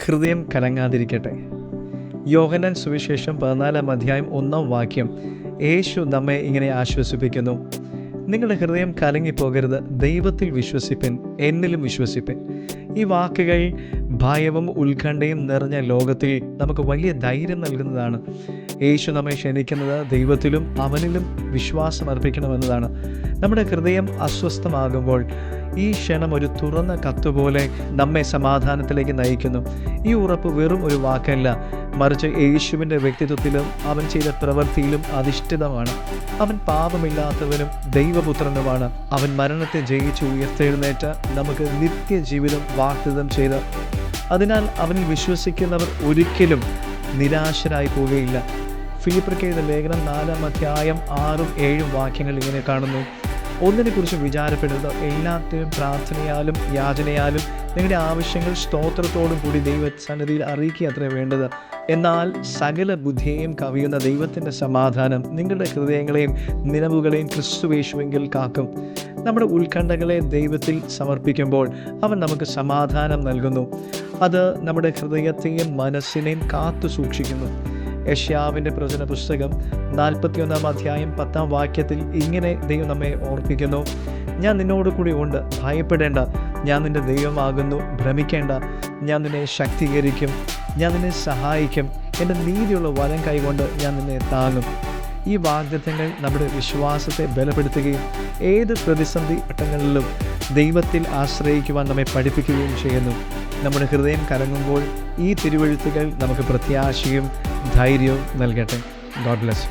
ഹൃദയം കലങ്ങാതിരിക്കട്ടെ. യോഹന്നാൻ സുവിശേഷം 14 അധ്യായം 1 വാക്യം യേശു നമ്മെ ഇങ്ങനെ ആശ്വസിപ്പിക്കുന്നു: നിങ്ങളുടെ ഹൃദയം കലങ്ങിപ്പോകരുത്, ദൈവത്തിൽ വിശ്വസിപ്പിൻ, എന്നിലും വിശ്വസിപ്പിൻ. ഈ വാക്കുകൾ ഭയവും ഉത്കണ്ഠയും നിറഞ്ഞ ലോകത്തിൽ നമുക്ക് വലിയ ധൈര്യം നൽകുന്നതാണ്. യേശു നമ്മെ ക്ഷണിക്കുന്നത് ദൈവത്തിലും അവനിലും വിശ്വാസം അർപ്പിക്കണമെന്നതാണ്. നമ്മുടെ ഹൃദയം അസ്വസ്ഥമാകുമ്പോൾ ഈ ക്ഷണം ഒരു തുറന്ന കത്തുപോലെ നമ്മെ സമാധാനത്തിലേക്ക് നയിക്കുന്നു. ഈ ഉറപ്പ് വെറും ഒരു വാക്കല്ല, മറിച്ച് യേശുവിൻ്റെ വ്യക്തിത്വത്തിലും അവൻ ചെയ്ത പ്രവൃത്തിയിലും അധിഷ്ഠിതമാണ്. അവൻ പാപമില്ലാത്തവനും ദൈവപുത്രനുമാണ്. അവൻ മരണത്തെ ജയിച്ച് ഉയർത്തെഴുന്നേറ്റ് നമുക്ക് നിത്യജീവിതം വാഗ്ദത്തം ചെയ്ത്. അതിനാൽ അവനിൽ വിശ്വസിക്കുന്നവർ ഒരിക്കലും നിരാശരായി പോവുകയില്ല. ഫിലിപ്പിയർക്ക് എഴുതിയ ലേഖനം 4 അധ്യായം 6-7 വാക്യങ്ങൾ ഇങ്ങനെ കാണുന്നു: ഒന്നിനെക്കുറിച്ച് വിചാരപ്പെടരുത്, എല്ലാത്തിനും പ്രാർത്ഥനയാലും യാചനയാലും നിങ്ങളുടെ ആവശ്യങ്ങൾ സ്തോത്രത്തോടും കൂടി ദൈവസന്നിധിയിൽ അറിയിക്കുക അത്രേ വേണ്ടത്. എന്നാൽ സകല ബുദ്ധിയെയും കവിയുന്ന ദൈവത്തിൻ്റെ സമാധാനം നിങ്ങളുടെ ഹൃദയങ്ങളെയും നിലവുകളെയും ക്രിസ്തുയേശുവിൽ കാക്കും. നമ്മുടെ ഉത്കണ്ഠകളെ ദൈവത്തിൽ സമർപ്പിക്കുമ്പോൾ അവൻ നമുക്ക് സമാധാനം നൽകുന്നു. അത് നമ്മുടെ ഹൃദയത്തെയും മനസ്സിനെയും കാത്തു സൂക്ഷിക്കുന്നു. യെശയ്യാവിൻ്റെ പ്രവചന പുസ്തകം 41 അധ്യായം 10 വാക്യത്തിൽ ഇങ്ങനെ ദൈവം നമ്മെ ഓർപ്പിക്കുന്നു: ഞാൻ നിന്നോട് കൂടി ഉണ്ട്, ഭയപ്പെടേണ്ട, ഞാൻ നിൻ്റെ ദൈവമാകുന്നു, ഭ്രമിക്കേണ്ട, ഞാൻ നിന്നെ ശക്തീകരിക്കും, ഞാൻ നിന്നെ സഹായിക്കും, എൻ്റെ നീതിയുള്ള വലം കൈകൊണ്ട് ഞാൻ നിന്നെ താങ്ങും. ഈ വാഗ്ദത്തങ്ങൾ നമ്മുടെ വിശ്വാസത്തെ ബലപ്പെടുത്തുകയും ഏത് പ്രതിസന്ധി ഘട്ടങ്ങളിലും ദൈവത്തിൽ ആശ്രയിക്കുവാൻ നമ്മെ പഠിപ്പിക്കുകയും ചെയ്യുന്നു. നമ്മുടെ ഹൃദയം കലങ്ങുമ്പോൾ ഈ തിരുവെഴുത്തുകൾ നമുക്ക് പ്രത്യാശയും ധൈര്യവും നൽകട്ടെ. God bless.